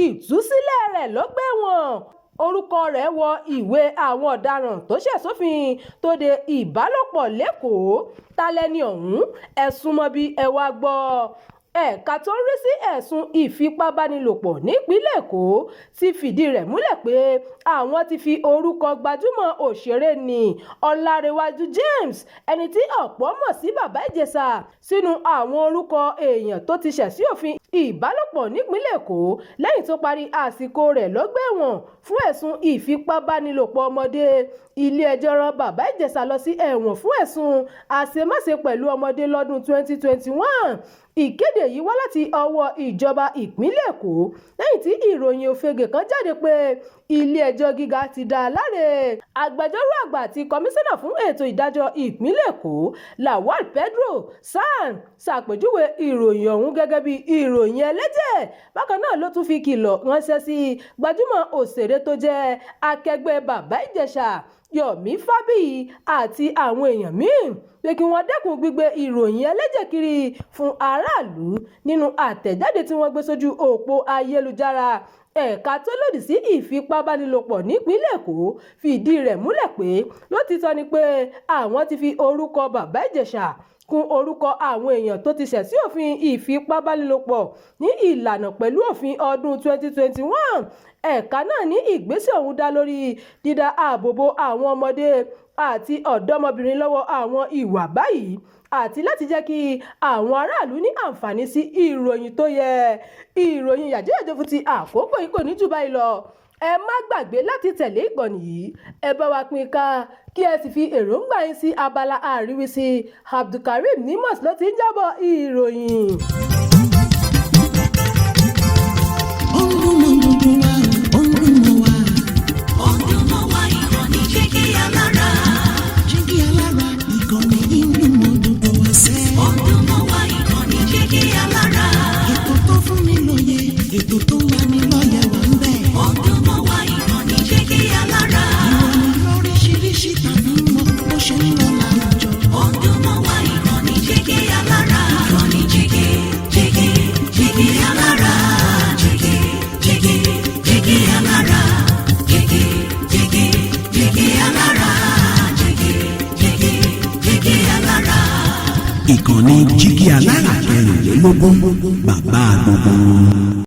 ìtúsílẹ̀ rẹ̀ lọ́gbà ẹ̀wọ̀n. Orúkọ rẹ̀ wọ ìwé àwọn ọ̀daràn tó ṣẹ̀ sófin tó de ìbálòpọ̀ lẹ́kọ̀ọ́. Ta lẹni ọ̀hún? Ẹ súnmọ́ bí ẹ wá gbọ́. Ẹ̀ka tó ń rí sí ẹ̀sùn ìfipábánilòpọ̀ nípínlẹ̀ Èkó ti fìdí rẹ̀ múlẹ̀ pé àwọn ti fi orúkọ gbajúmọ̀ òṣèré ní Ọlárewájú James, ẹni tí ọ̀pọ̀ mọ̀ sí Bàbá Ìjẹ̀ṣà, sínú àwọn orúkọ èèyàn tó ti ṣẹ̀ sí òfin ìbálòpọ̀ nípínlẹ̀ Èkó lẹ́yìn tó parí àsìkò rẹ̀ lọ́gbà ẹ̀wọ̀n fún ẹ̀sùn ìfipábánilòpọ̀ ọmọdé. Ilé-ẹjọ́ rán Bàbá Ìjẹ̀ṣà lọ sí ẹ̀wọ̀n fún ẹ̀sùn àṣemáṣe pẹ̀lú ọmọdé lọ́dún 2021. Ìkéde yìí wá láti ọwọ́ ìjọba ìpínlẹ̀ Èkó lẹ́yìn tí ìròyìn òfegè kan jáde pé ilé-ẹjọ́ gíga ti dá a láre. Agbẹjọ́rò àgbà àti kọmíṣánná fún ètò ìdájọ́ ìpínlẹ̀ Èkó Lawal Pedro San ṣàpèjúwe ìròyìn ọ̀hún gẹ́gẹ́ bí ìròyìn ẹlẹ́jẹ̀. Bákan náà ló tún fi kìlọ̀ ránṣẹ́ sí gbajúmọ̀ òṣèré tó jẹ́ akẹgbẹ́ Bàbá Ìjẹ̀ṣà Yomi Fabiyi àti àwọn èèyàn míì pé kí wọ́n dẹ́kun gbígbé ìròyìn ẹlẹ́jẹ̀ kiri fún aráàlú. Nínú àtẹ̀jáde tí wọ́n gbé sójú òpó ayélujára, ẹ̀ka tó lòdì sí ìfipábánilòpọ̀ nípínlẹ̀ Èkó fìdí rẹ̀ múlẹ̀ pé lótìítọ́ ni pé àwọn ti fi orúkọ Bàbá Ìjẹ̀ṣà kún orúkọ àwọn èèyàn tó ti ṣẹ̀ sí òfin ìfipábánilòpọ̀ ní ìlànà pẹ̀lú òfin ọdún 2021. Ẹ̀ka náà ní ìgbésẹ̀ ọ̀hún dá lórí dídá ààbò bo àwọn ọmọdé àti ọ̀dọ́mọbìnrin lọ́wọ́ àwọn ìwà báyìí àti láti jẹ́ kí àwọn aráàlú ní àǹfààní sí ìròyìn tó yẹ. Ìròyìn yàjóyàjó fún ti àkókò yìí kò ní jù báyìí lọ. Ẹ má gbàgbé láti tẹ̀lé ìkànnì yìí, ẹ bá wa pín ká kí ẹ sì fi èròǹgbà yín sí abala àríwísí. Abdulkareem Nimas ló ti ń jábọ̀ ìròyìn. Ìkànnì Jígí Alára 24, bàbá gbogbo.